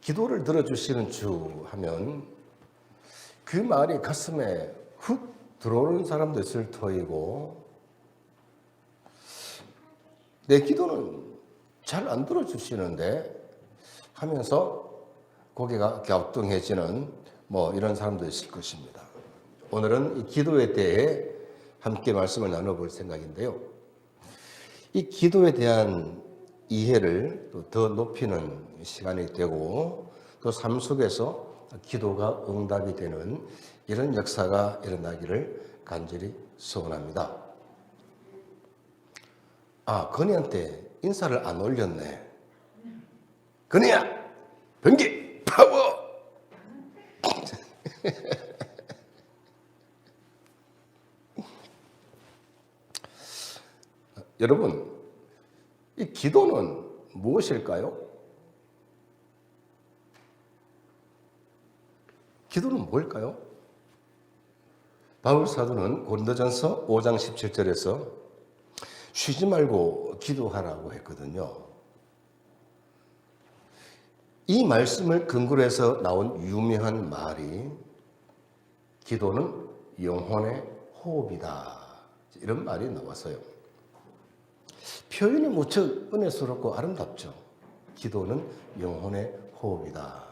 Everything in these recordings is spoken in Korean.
기도를 들어주시는 주 하면 그 말이 가슴에 훅 들어오는 사람도 있을 터이고, 내 기도는 잘 안 들어주시는데 하면서 고개가 갸우뚱해지는 이런 사람도 있을 것입니다. 오늘은 이 기도에 대해 함께 말씀을 나눠볼 생각인데요. 이 기도에 대한 이해를 더 높이는 시간이 되고, 또 삶 속에서 기도가 응답이 되는 이런 역사가 일어나기를 간절히 소원합니다. 건이한테 인사를 안 올렸네. 건이야, 변기, 파워! 여러분, 이 기도는 무엇일까요? 기도는 뭘까요? 바울 사도는 고린도전서 5장 17절에서 쉬지 말고 기도하라고 했거든요. 이 말씀을 근거로 해서 나온 유명한 말이 기도는 영혼의 호흡이다, 이런 말이 나왔어요. 표현이 무척 은혜스럽고 아름답죠. 기도는 영혼의 호흡이다.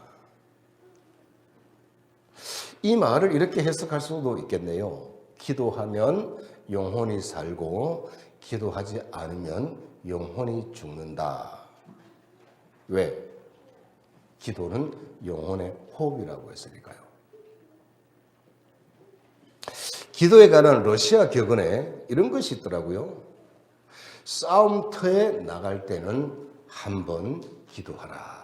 이 말을 이렇게 해석할 수도 있겠네요. 기도하면 영혼이 살고 기도하지 않으면 영혼이 죽는다. 왜? 기도는 영혼의 호흡이라고 했으니까요. 기도에 관한 러시아 격언에 이런 것이 있더라고요. 싸움터에 나갈 때는 한 번 기도하라.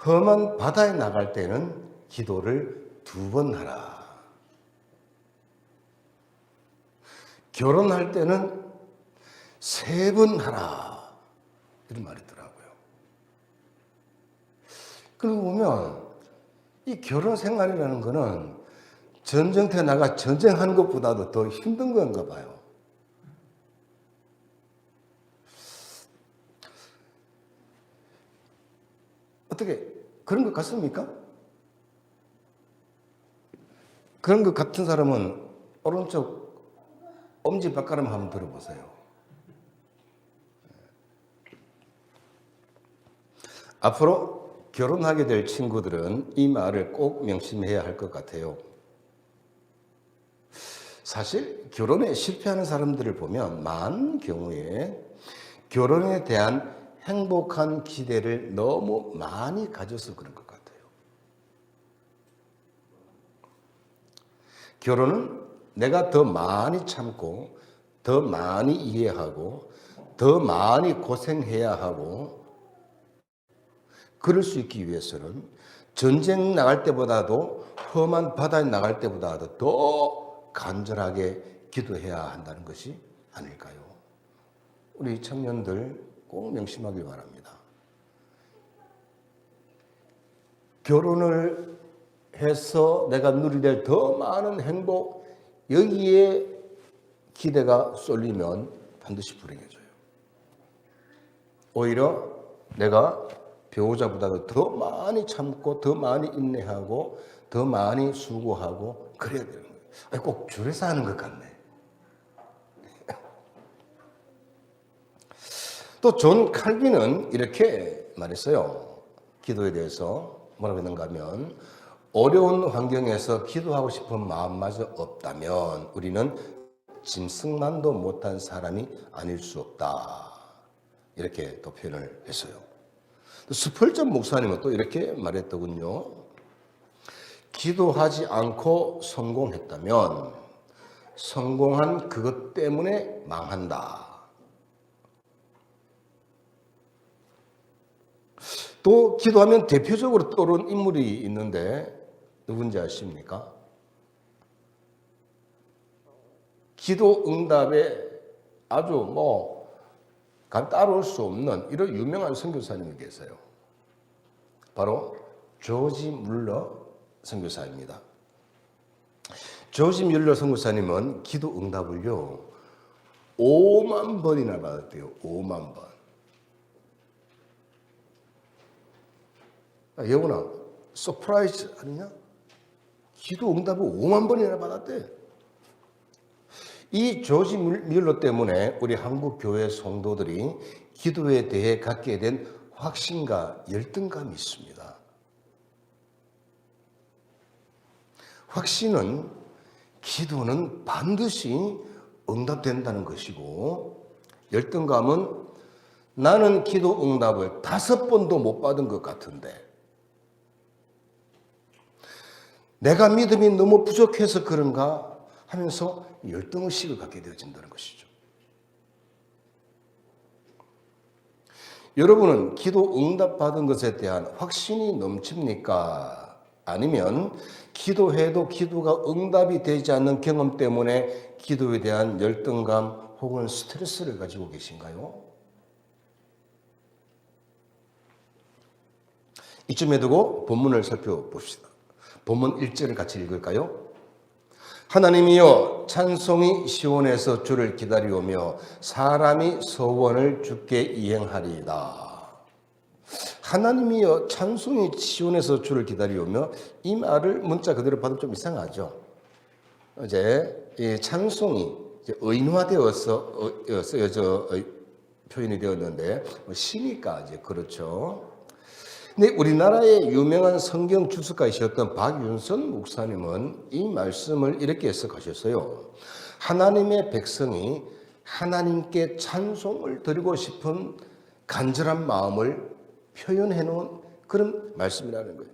험한 바다에 나갈 때는 기도를 2번 하라. 결혼할 때는 3번 하라. 이런 말이 있더라고요. 그러고 보면 이 결혼 생활이라는 거는 전쟁터에 나가 전쟁하는 것보다도 더 힘든 건가 봐요. 어떻게 그런 것 같습니까? 그런 것 같은 사람은 오른쪽 엄지발가락 한번 들어보세요. 앞으로 결혼하게 될 친구들은 이 말을 꼭 명심해야 할 것 같아요. 사실 결혼에 실패하는 사람들을 보면 많은 경우에 결혼에 대한 행복한 기대를 너무 많이 가져서 그런 것 같아요. 결혼은 내가 더 많이 참고, 더 많이 이해하고, 더 많이 고생해야 하고, 그럴 수 있기 위해서는 전쟁 나갈 때보다도, 험한 바다에 나갈 때보다도 더 간절하게 기도해야 한다는 것이 아닐까요? 우리 청년들 꼭 명심하길 바랍니다. 결혼을 해서 내가 누리게 될 더 많은 행복, 여기에 기대가 쏠리면 반드시 불행해져요. 오히려 내가 배우자보다도 더 많이 참고, 더 많이 인내하고, 더 많이 수고하고 그래야 되는 거예요. 꼭 줄여서 하는 것 같네. 또 존 칼빈은 이렇게 말했어요. 기도에 대해서 뭐라고 했는가 하면, 어려운 환경에서 기도하고 싶은 마음마저 없다면 우리는 짐승만도 못한 사람이 아닐 수 없다. 이렇게 또 표현을 했어요. 스펄전 목사님은 또 이렇게 말했더군요. 기도하지 않고 성공했다면 성공한 그것 때문에 망한다. 또 기도하면 대표적으로 떠오르는 인물이 있는데 누군지 아십니까? 기도 응답에 아주 따라올 수 없는 이런 유명한 선교사님이 계세요. 바로 조지 물러 선교사입니다. 조지 물러 선교사님은 기도 응답을요 5만 번이나 받았대요. 5만 번. 여보나 서프라이즈 아니냐? 기도 응답을 5만 번이나 받았대. 이 조지 뮬러 때문에 우리 한국 교회 성도들이 기도에 대해 갖게 된 확신과 열등감이 있습니다. 확신은 기도는 반드시 응답된다는 것이고, 열등감은 나는 기도 응답을 5번도 못 받은 것 같은데 내가 믿음이 너무 부족해서 그런가 하면서 열등의식을 갖게 되어진다는 것이죠. 여러분은 기도 응답받은 것에 대한 확신이 넘칩니까? 아니면 기도해도 기도가 응답이 되지 않는 경험 때문에 기도에 대한 열등감 혹은 스트레스를 가지고 계신가요? 이쯤에 두고 본문을 살펴봅시다. 본문 1절을 같이 읽을까요? 하나님이여 찬송이 시온에서 주를 기다리오며 사람이 서원을 주께 이행하리이다. 하나님이여 찬송이 시온에서 주를 기다리오며, 이 말을 문자 그대로 봐도 좀 이상하죠. 이제 이 찬송이 의인화되어서 쓰여져 표현이 되었는데 시니까 이제 그렇죠. 근데 우리나라의 유명한 성경 주석가이셨던 박윤선 목사님은 이 말씀을 이렇게 해석하셨어요. 하나님의 백성이 하나님께 찬송을 드리고 싶은 간절한 마음을 표현해 놓은 그런 말씀이라는 거예요.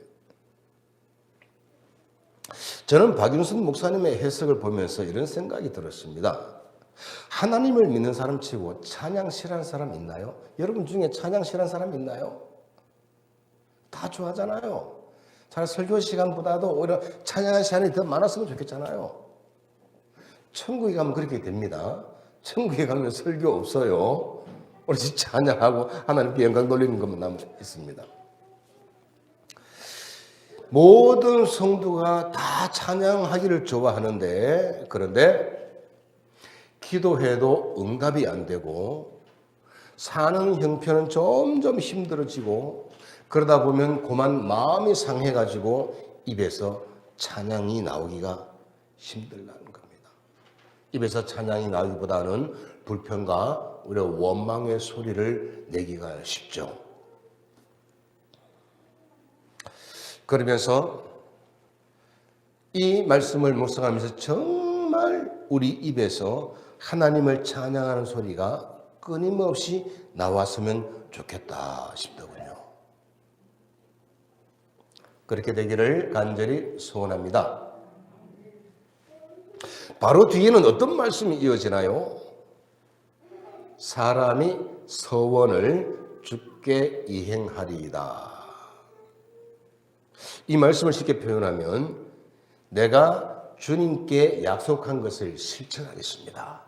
저는 박윤선 목사님의 해석을 보면서 이런 생각이 들었습니다. 하나님을 믿는 사람 치고 찬양 싫어하는 사람 있나요? 여러분 중에 찬양 싫어하는 사람 있나요? 다 좋아하잖아요. 차라리 설교 시간보다도 오히려 찬양의 시간이 더 많았으면 좋겠잖아요. 천국에 가면 그렇게 됩니다. 천국에 가면 설교 없어요. 오로지 찬양하고 하나님께 영광 돌리는 것만 남아 있습니다. 모든 성도가 다 찬양하기를 좋아하는데, 그런데 기도해도 응답이 안 되고 사는 형편은 점점 힘들어지고, 그러다 보면 그만 마음이 상해가지고 입에서 찬양이 나오기가 힘들다는 겁니다. 입에서 찬양이 나오기보다는 불평과 오히려 원망의 소리를 내기가 쉽죠. 그러면서 이 말씀을 묵상하면서 정말 우리 입에서 하나님을 찬양하는 소리가 끊임없이 나왔으면 좋겠다 싶더군요. 그렇게 되기를 간절히 소원합니다. 바로 뒤에는 어떤 말씀이 이어지나요? 사람이 서원을 주께 이행하리이다. 이 말씀을 쉽게 표현하면 내가 주님께 약속한 것을 실천하겠습니다.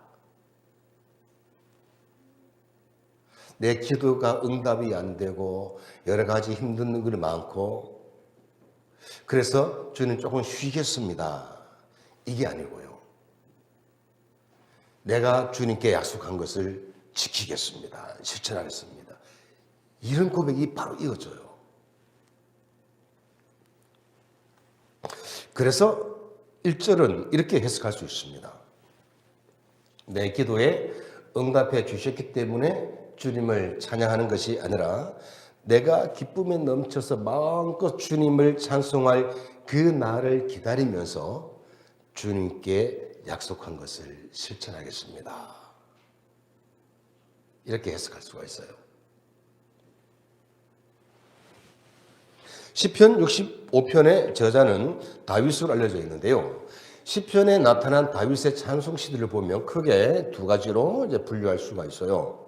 내 기도가 응답이 안 되고 여러 가지 힘든 일이 많고 그래서 주님 조금 쉬겠습니다. 이게 아니고요. 내가 주님께 약속한 것을 지키겠습니다. 실천하겠습니다. 이런 고백이 바로 이어져요. 그래서 1절은 이렇게 해석할 수 있습니다. 내 기도에 응답해 주셨기 때문에 주님을 찬양하는 것이 아니라 내가 기쁨에 넘쳐서 마음껏 주님을 찬송할 그 날을 기다리면서 주님께 약속한 것을 실천하겠습니다. 이렇게 해석할 수가 있어요. 시편 65편의 저자는 다윗으로 알려져 있는데요. 시편에 나타난 다윗의 찬송 시들을 보면 크게 두 가지로 이제 분류할 수가 있어요.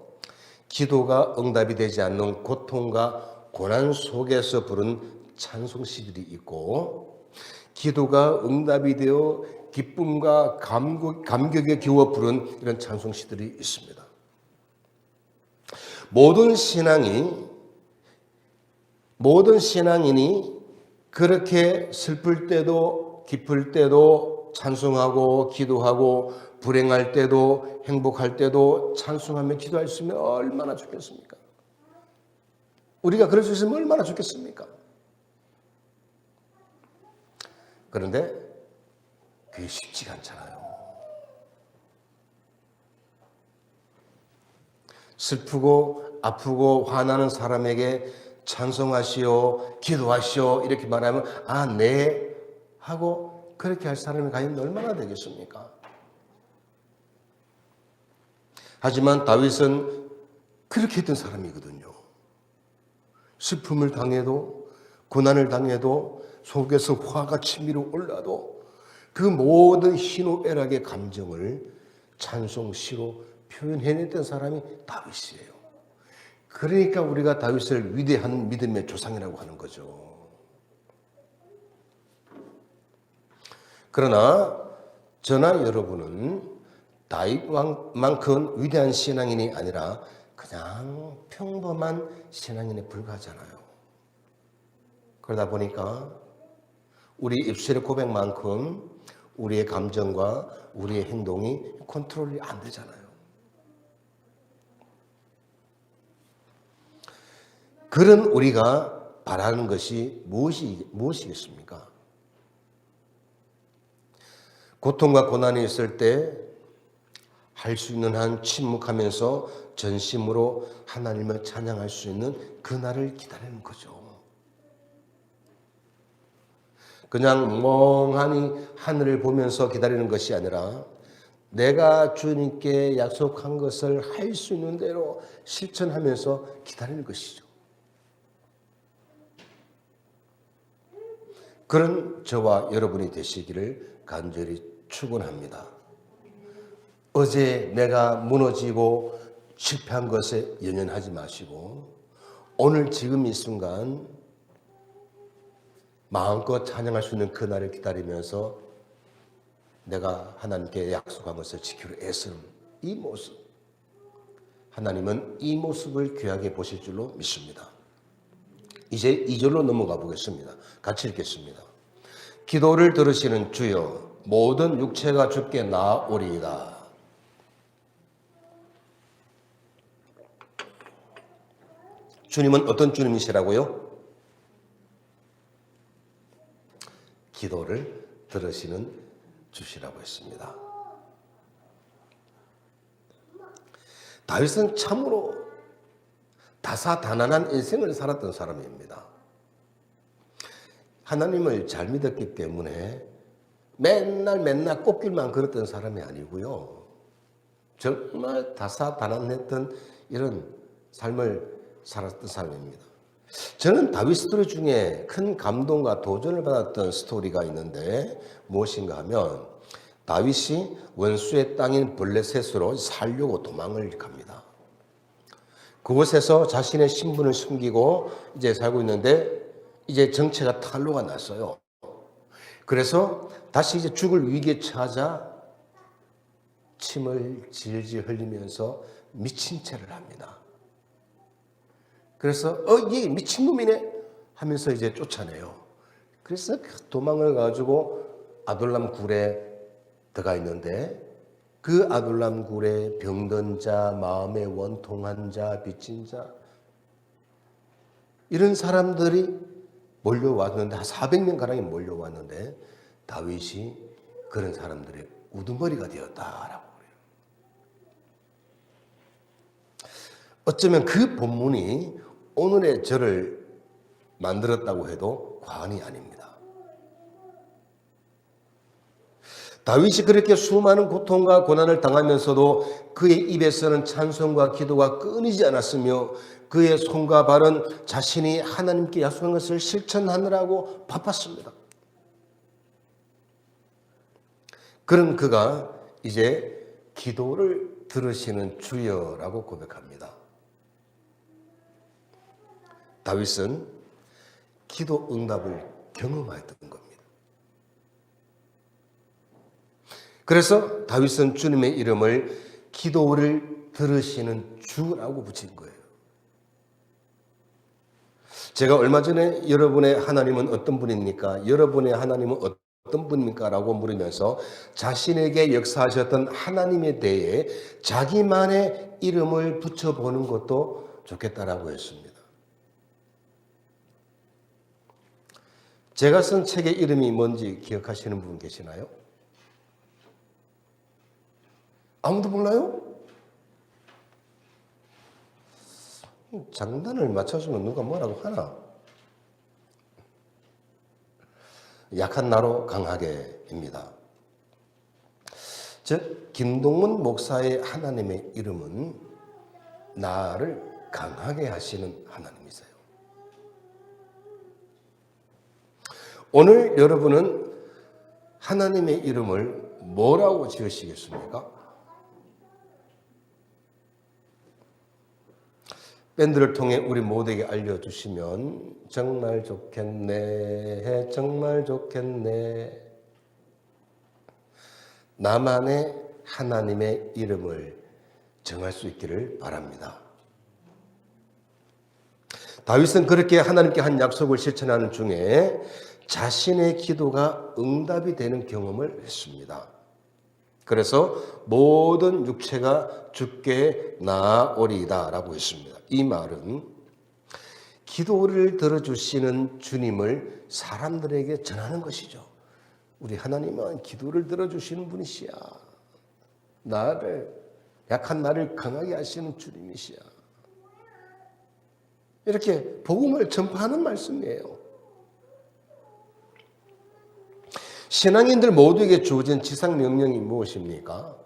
기도가 응답이 되지 않는 고통과 고난 속에서 부른 찬송 시들이 있고, 기도가 응답이 되어 기쁨과 감격에 기워 부른 이런 찬송 시들이 있습니다. 모든 신앙인이 그렇게 슬플 때도 기쁠 때도 찬송하고 기도하고 불행할 때도 행복할 때도 찬송하며 기도할 수 있으면 얼마나 좋겠습니까? 우리가 그럴 수 있으면 얼마나 좋겠습니까? 그런데 그게 쉽지가 않잖아요. 슬프고 아프고 화나는 사람에게 찬송하시오, 기도하시오 이렇게 말하면 아, 네 하고 그렇게 할 사람이 과연 얼마나 되겠습니까? 하지만 다윗은 그렇게 했던 사람이거든요. 슬픔을 당해도 고난을 당해도 속에서 화가 치밀어 올라도 그 모든 희노애락의 감정을 찬송시로 표현해냈던 사람이 다윗이에요. 그러니까 우리가 다윗을 위대한 믿음의 조상이라고 하는 거죠. 그러나 저나 여러분은 다윗 왕만큼 위대한 신앙인이 아니라 그냥 평범한 신앙인에 불과하잖아요. 그러다 보니까 우리 입술의 고백만큼 우리의 감정과 우리의 행동이 컨트롤이 안 되잖아요. 그런 우리가 바라는 것이 무엇이겠습니까? 고통과 고난이 있을 때 할 수 있는 한 침묵하면서 전심으로 하나님을 찬양할 수 있는 그날을 기다리는 거죠. 그냥 멍하니 하늘을 보면서 기다리는 것이 아니라 내가 주님께 약속한 것을 할 수 있는 대로 실천하면서 기다리는 것이죠. 그런 저와 여러분이 되시기를 간절히 축원합니다. 어제 내가 무너지고 실패한 것에 연연하지 마시고 오늘 지금 이 순간 마음껏 찬양할 수 있는 그날을 기다리면서 내가 하나님께 약속한 것을 지키려 애쓰는 이 모습, 하나님은 이 모습을 귀하게 보실 줄로 믿습니다. 이제 2절로 넘어가 보겠습니다. 같이 읽겠습니다. 기도를 들으시는 주여, 모든 육체가 주께 나아오리이다. 주님은 어떤 주님이시라고요? 기도를 들으시는 주시라고 했습니다. 다윗은 참으로 다사다난한 인생을 살았던 사람입니다. 하나님을 잘 믿었기 때문에 맨날 꽃길만 걸었던 사람이 아니고요. 정말 다사다난했던 이런 삶을 살았던 사람입니다. 저는 다윗 스토리 중에 큰 감동과 도전을 받았던 스토리가 있는데 무엇인가 하면 다윗이 원수의 땅인 블레셋으로 살려고 도망을 갑니다. 그곳에서 자신의 신분을 숨기고 이제 살고 있는데 이제 정체가 탄로가 났어요. 그래서 다시 이제 죽을 위기에 처하자 침을 질질 흘리면서 미친 채를 합니다. 그래서 얘 미친놈이네 하면서 이제 쫓아내요. 그래서 도망을 가지고 아둘람 굴에 들어가 있는데 그 아둘람 굴에 병든 자, 마음에 원통한 자, 빚진 자 이런 사람들이 몰려왔는데 한 400명 가량이 몰려왔는데 다윗이 그런 사람들의 우두머리가 되었다라고 그래요. 어쩌면 그 본문이 오늘의 저를 만들었다고 해도 과언이 아닙니다. 다윗이 그렇게 수많은 고통과 고난을 당하면서도 그의 입에서는 찬송과 기도가 끊이지 않았으며 그의 손과 발은 자신이 하나님께 약속한 것을 실천하느라고 바빴습니다. 그런 그가 이제 기도를 들으시는 주여라고 고백합니다. 다윗은 기도 응답을 경험하였던 겁니다. 그래서 다윗은 주님의 이름을 기도를 들으시는 주라고 붙인 거예요. 제가 얼마 전에 여러분의 하나님은 어떤 분입니까? 여러분의 하나님은 어떤 분입니까? 라고 물으면서 자신에게 역사하셨던 하나님에 대해 자기만의 이름을 붙여보는 것도 좋겠다라고 했습니다. 제가 쓴 책의 이름이 뭔지 기억하시는 분 계시나요? 아무도 몰라요? 장단을 맞춰주면 누가 뭐라고 하나? 약한 나로 강하게입니다. 즉 김동문 목사의 하나님의 이름은 나를 강하게 하시는 하나님이세요. 오늘 여러분은 하나님의 이름을 뭐라고 지으시겠습니까? 밴드를 통해 우리 모두에게 알려주시면 정말 좋겠네, 정말 좋겠네. 나만의 하나님의 이름을 정할 수 있기를 바랍니다. 다윗은 그렇게 하나님께 한 약속을 실천하는 중에 자신의 기도가 응답이 되는 경험을 했습니다. 그래서 모든 육체가 주께 나아오리이다 라고 했습니다. 이 말은 기도를 들어주시는 주님을 사람들에게 전하는 것이죠. 우리 하나님은 기도를 들어주시는 분이시야. 약한 나를 강하게 하시는 주님이시야. 이렇게 복음을 전파하는 말씀이에요. 신앙인들 모두에게 주어진 지상 명령이 무엇입니까?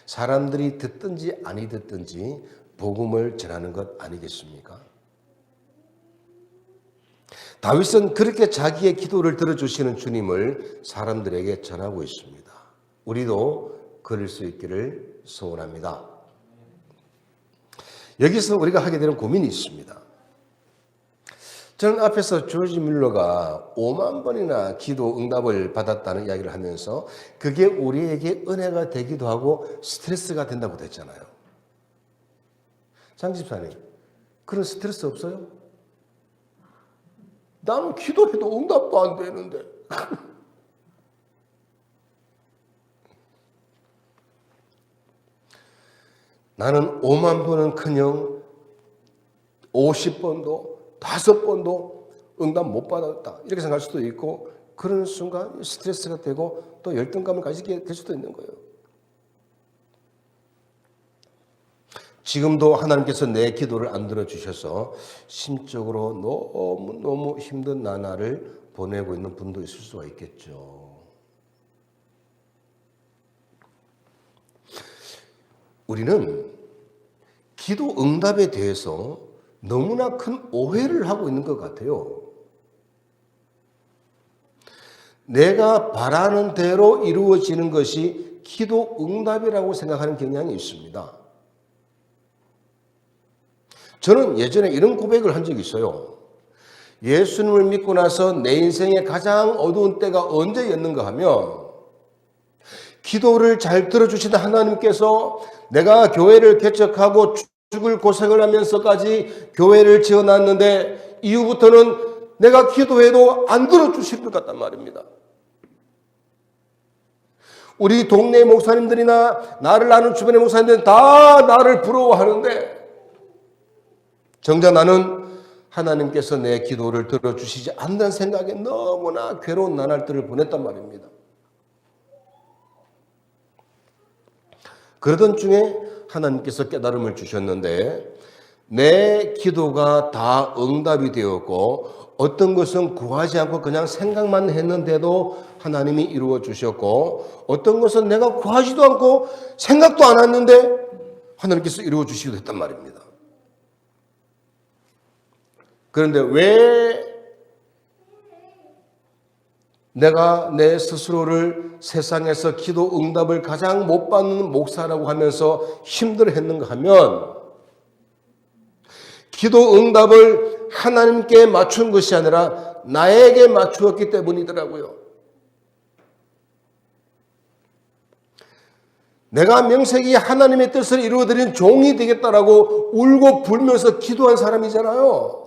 사람들이 듣든지 아니 듣든지 복음을 전하는 것 아니겠습니까? 다윗은 그렇게 자기의 기도를 들어주시는 주님을 사람들에게 전하고 있습니다. 우리도 그럴 수 있기를 소원합니다. 여기서 우리가 하게 되는 고민이 있습니다. 저는 앞에서 조지 뮬러가 5만 번이나 기도 응답을 받았다는 이야기를 하면서 그게 우리에게 은혜가 되기도 하고 스트레스가 된다고 했잖아요. 장 집사님, 그런 스트레스 없어요? 나는 기도해도 응답도 안 되는데. 나는 5만 번은커녕 50번도 5번도 응답 못 받았다 이렇게 생각할 수도 있고, 그런 순간 스트레스가 되고 또 열등감을 가지게 될 수도 있는 거예요. 지금도 하나님께서 내 기도를 안 들어주셔서 심적으로 너무 힘든 나날을 보내고 있는 분도 있을 수가 있겠죠. 우리는 기도 응답에 대해서 너무나 큰 오해를 하고 있는 것 같아요. 내가 바라는 대로 이루어지는 것이 기도 응답이라고 생각하는 경향이 있습니다. 저는 예전에 이런 고백을 한 적이 있어요. 예수님을 믿고 나서 내 인생의 가장 어두운 때가 언제였는가 하면, 기도를 잘 들어주시는 하나님께서 내가 교회를 개척하고 죽을 고생을 하면서까지 교회를 지어놨는데 이후부터는 내가 기도해도 안 들어주실 것 같단 말입니다. 우리 동네 목사님들이나 나를 아는 주변의 목사님들은 다 나를 부러워하는데 정작 나는 하나님께서 내 기도를 들어주시지 않는 생각에 너무나 괴로운 나날들을 보냈단 말입니다. 그러던 중에 하나님께서 깨달음을 주셨는데, 내 기도가 다 응답이 되었고 어떤 것은 구하지 않고 그냥 생각만 했는데도 하나님이 이루어 주셨고, 어떤 것은 내가 구하지도 않고 생각도 안 했는데 하나님께서 이루어 주시기도 했단 말입니다. 그런데 왜 내가 내 스스로를 세상에서 기도 응답을 가장 못 받는 목사라고 하면서 힘들어했는가 하면, 기도 응답을 하나님께 맞춘 것이 아니라 나에게 맞추었기 때문이더라고요. 내가 명색이 하나님의 뜻을 이루어드린 종이 되겠다라고 울고 불면서 기도한 사람이잖아요.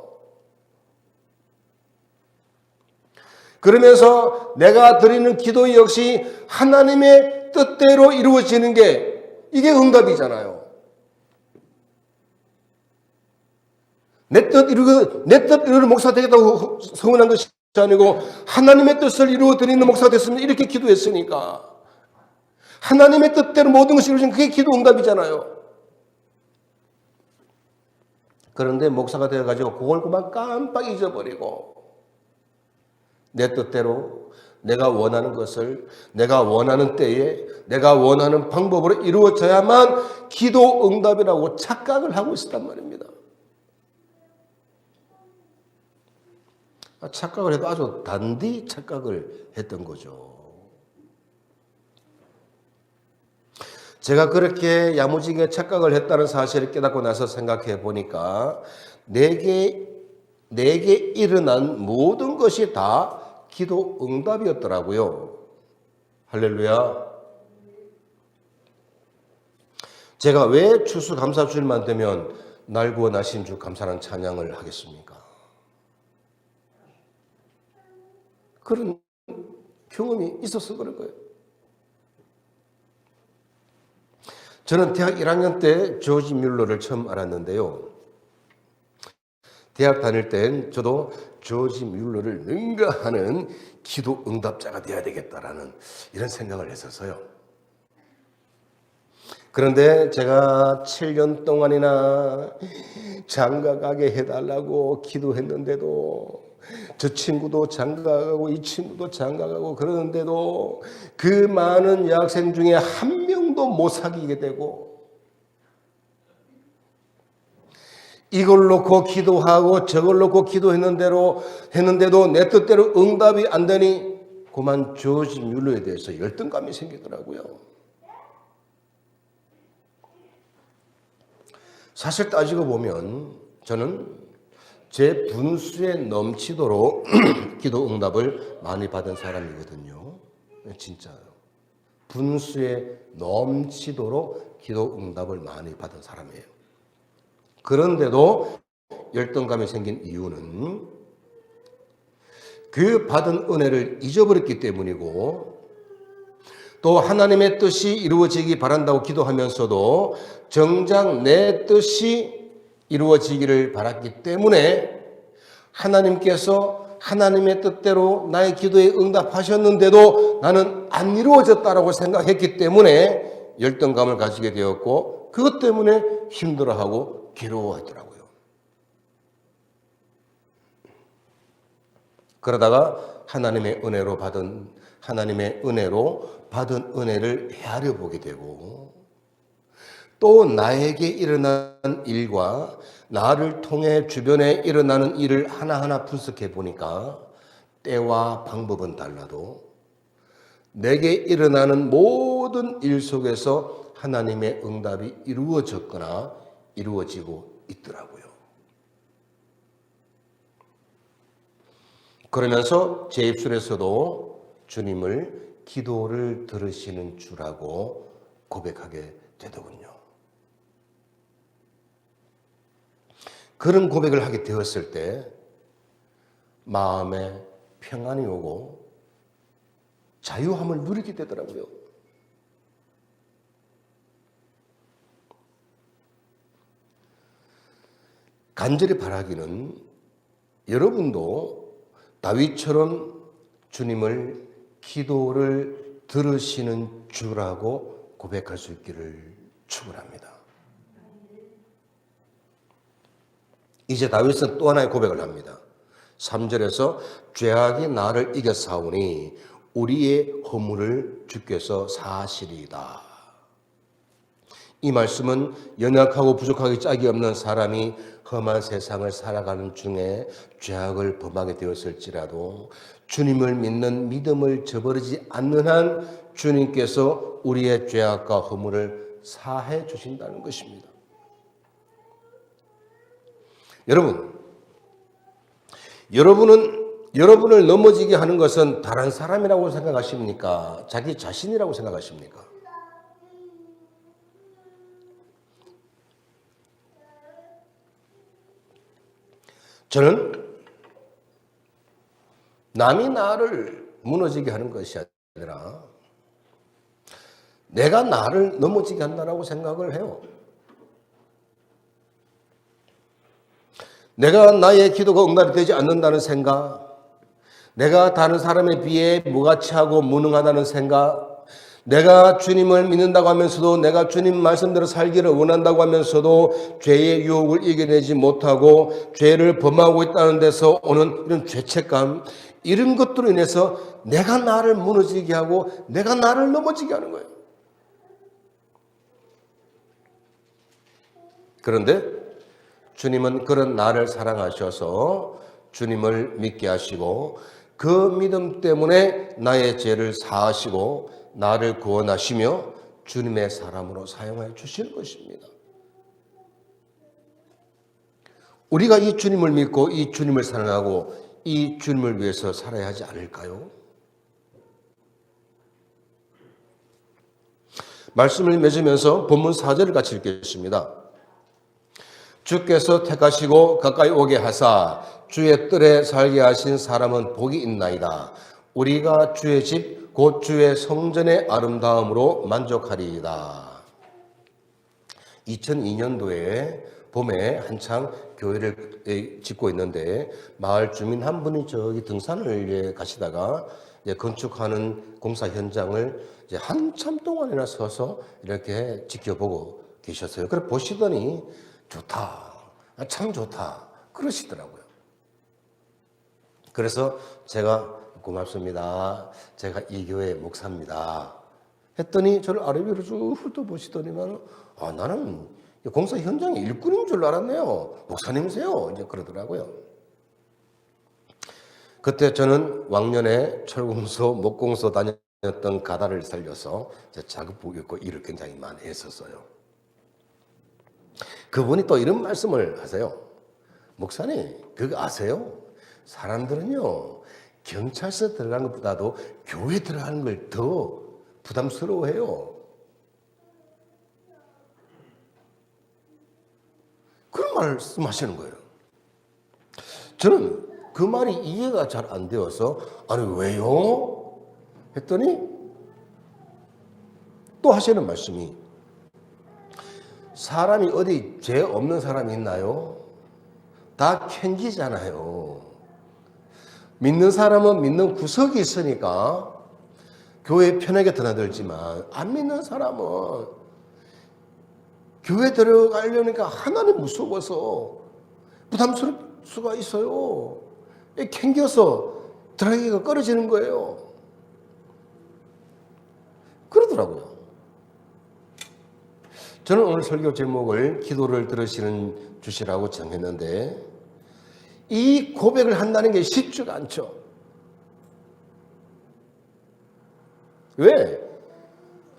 그러면서 내가 드리는 기도 역시 하나님의 뜻대로 이루어지는 게, 이게 응답이잖아요. 내 뜻 이루는 목사 되겠다고 소원한 것이 아니고 하나님의 뜻을 이루어 드리는 목사가 됐으면 이렇게 기도했으니까 하나님의 뜻대로 모든 것이 이루어진 그게 기도 응답이잖아요. 그런데 목사가 되어가지고 그걸 그만 깜빡 잊어버리고 내 뜻대로 내가 원하는 것을 내가 원하는 때에 내가 원하는 방법으로 이루어져야만 기도 응답이라고 착각을 하고 있었단 말입니다. 착각을 해도 아주 단디 착각을 했던 거죠. 제가 그렇게 야무지게 착각을 했다는 사실을 깨닫고 나서 생각해 보니까 내게 일어난 모든 것이 다 기도 응답이었더라고요. 할렐루야. 제가 왜 추수감사주일만 되면 날 구원하신 주 감사랑 찬양을 하겠습니까? 그런 경험이 있어서 그럴 거예요. 저는 대학 1학년 때 조지 뮬러를 처음 알았는데요. 대학 다닐 땐 저도 조지 뮬러를 능가하는 기도 응답자가 되어야 되겠다라는 이런 생각을 했었어요. 그런데 제가 7년 동안이나 장가 가게 해달라고 기도했는데도 저 친구도 장가가고 이 친구도 장가가고 그러는데도 그 많은 여학생 중에 한 명도 못 사귀게 되고 이걸 놓고 기도하고 저걸 놓고 했는데도 내 뜻대로 응답이 안 되니 그만 조지 뮬러에 대해서 열등감이 생기더라고요. 사실 따지고 보면 저는 제 분수에 넘치도록 기도 응답을 많이 받은 사람이거든요. 진짜요. 분수에 넘치도록 기도 응답을 많이 받은 사람이에요. 그런데도 열등감이 생긴 이유는 그 받은 은혜를 잊어버렸기 때문이고 또 하나님의 뜻이 이루어지기 바란다고 기도하면서도 정작 내 뜻이 이루어지기를 바랐기 때문에 하나님께서 하나님의 뜻대로 나의 기도에 응답하셨는데도 나는 안 이루어졌다라고 생각했기 때문에 열등감을 가지게 되었고 그것 때문에 힘들어하고 괴로워하더라고요. 그러다가 하나님의 은혜로 받은 은혜를 헤아려 보게 되고 또 나에게 일어난 일과 나를 통해 주변에 일어나는 일을 하나하나 분석해 보니까 때와 방법은 달라도 내게 일어나는 모든 일 속에서 하나님의 응답이 이루어졌거나 이루어지고 있더라고요. 그러면서 제 입술에서도 주님을 기도를 들으시는 주라고 고백하게 되더군요. 그런 고백을 하게 되었을 때 마음에 평안이 오고 자유함을 누리게 되더라고요. 간절히 바라기는 여러분도 다윗처럼 주님을 기도를 들으시는 주라고 고백할 수 있기를 축원합니다. 이제 다윗은 또 하나의 고백을 합니다. 3절에서 죄악이 나를 이겨싸우니 우리의 허물을 주께서 사시리이다. 이 말씀은 연약하고 부족하기 짝이 없는 사람이 험한 세상을 살아가는 중에 죄악을 범하게 되었을지라도 주님을 믿는 믿음을 저버리지 않는 한 주님께서 우리의 죄악과 허물을 사해 주신다는 것입니다. 여러분을 넘어지게 하는 것은 다른 사람이라고 생각하십니까? 자기 자신이라고 생각하십니까? 저는 남이 나를 무너지게 하는 것이 아니라 내가 나를 넘어지게 한다고 생각을 해요. 내가 나의 기도가 응답이 되지 않는다는 생각, 내가 다른 사람에 비해 무가치하고 무능하다는 생각, 내가 주님을 믿는다고 하면서도 내가 주님 말씀대로 살기를 원한다고 하면서도 죄의 유혹을 이겨내지 못하고 죄를 범하고 있다는 데서 오는 이런 죄책감, 이런 것들로 인해서 내가 나를 무너지게 하고 내가 나를 넘어지게 하는 거예요. 그런데 주님은 그런 나를 사랑하셔서 주님을 믿게 하시고 그 믿음 때문에 나의 죄를 사하시고 나를 구원하시며 주님의 사람으로 사용하여 주시는 것입니다. 우리가 이 주님을 믿고 이 주님을 사랑하고 이 주님을 위해서 살아야 하지 않을까요? 말씀을 맺으면서 본문 4절을 같이 읽겠습니다. 주께서 택하시고 가까이 오게 하사 주의 뜰에 살게 하신 사람은 복이 있나이다. 우리가 주의 집 곧 주의 성전의 아름다움으로 만족하리이다. 2002년도에 봄에 한창 교회를 짓고 있는데 마을 주민 한 분이 저기 등산을 가시다가 건축하는 공사 현장을 한참 동안이나 서서 이렇게 지켜보고 계셨어요. 그래 보시더니 좋다, 참 좋다 그러시더라고요. 그래서 제가 고맙습니다. 제가 이 교회 목사입니다. 했더니 저를 아래 위로 쭉 훑어보시더니만 나는 공사 현장의 일꾼인 줄 알았네요. 목사님이세요? 이제 그러더라고요. 그때 저는 왕년에 철공소, 목공소 다녔던 가다를 살려서 작업복 입고 일을 굉장히 많이 했었어요. 그분이 또 이런 말씀을 하세요. 목사님, 그거 아세요? 사람들은요, 경찰서 들어가는 것보다도 교회 들어가는 걸 더 부담스러워해요. 그런 말씀하시는 거예요. 저는 그 말이 이해가 잘 안 되어서 아니 왜요? 했더니 또 하시는 말씀이 사람이 어디 죄 없는 사람이 있나요? 다 캥기잖아요. 믿는 사람은 믿는 구석이 있으니까 교회 편하게 드나들지만 안 믿는 사람은 교회 들어가려니까 하나님 무서워서 부담스러울 수가 있어요. 캥겨서 들어가기가 꺼려지는 거예요. 그러더라고요. 저는 오늘 설교 제목을 기도를 들으시는 주시라고 정했는데 이 고백을 한다는 게 쉽지가 않죠. 왜?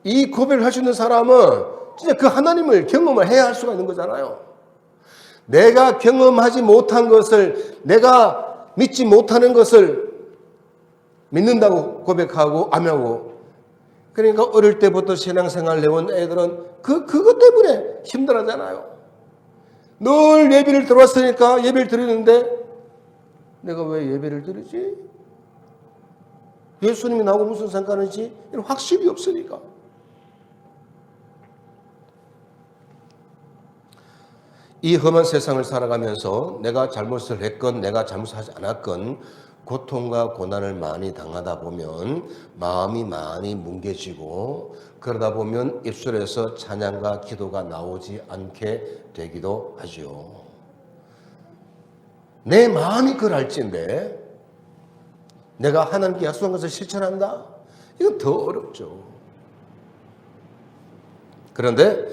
이 고백을 할 수 있는 사람은 진짜 그 하나님을 경험을 해야 할 수가 있는 거잖아요. 내가 경험하지 못한 것을, 내가 믿지 못하는 것을 믿는다고 고백하고 아멘하고, 그러니까 어릴 때부터 신앙생활 해온 애들은 그것 때문에 힘들어하잖아요. 늘 예배를 들어왔으니까 예배를 드리는데 내가 왜 예배를 드리지? 예수님이 나하고 무슨 상관이지? 이런 확실히 없으니까. 이 험한 세상을 살아가면서 내가 잘못을 했건 내가 잘못하지 않았건 고통과 고난을 많이 당하다 보면 마음이 많이 뭉개지고 그러다 보면 입술에서 찬양과 기도가 나오지 않게 되기도 하죠. 내 마음이 그럴진데 내가 하나님께 약속한 것을 실천한다? 이건 더 어렵죠. 그런데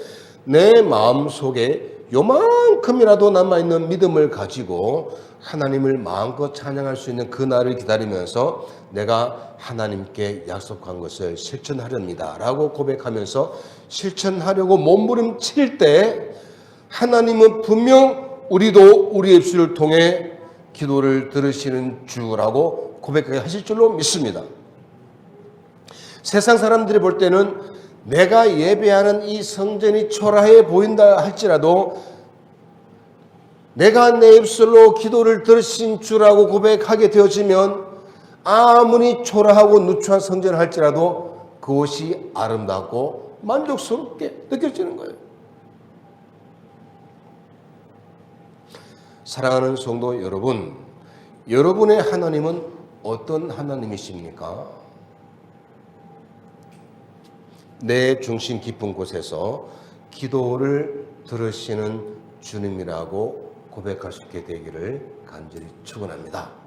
내 마음 속에 요만큼이라도 남아있는 믿음을 가지고 하나님을 마음껏 찬양할 수 있는 그날을 기다리면서 내가 하나님께 약속한 것을 실천하렵니다 라고 고백하면서 실천하려고 몸부림칠 때 하나님은 분명 우리도 우리의 입술을 통해 기도를 들으시는 주라고 고백하실 줄로 믿습니다. 세상 사람들이 볼 때는 내가 예배하는 이 성전이 초라해 보인다 할지라도 내가 내 입술로 기도를 들으신 주라고 고백하게 되어지면 아무리 초라하고 누추한 성전을 할지라도 그것이 아름답고 만족스럽게 느껴지는 거예요. 사랑하는 성도 여러분, 여러분의 하나님은 어떤 하나님이십니까? 내 중심 깊은 곳에서 기도를 들으시는 주님이라고 고백할 수 있게 되기를 간절히 축원합니다.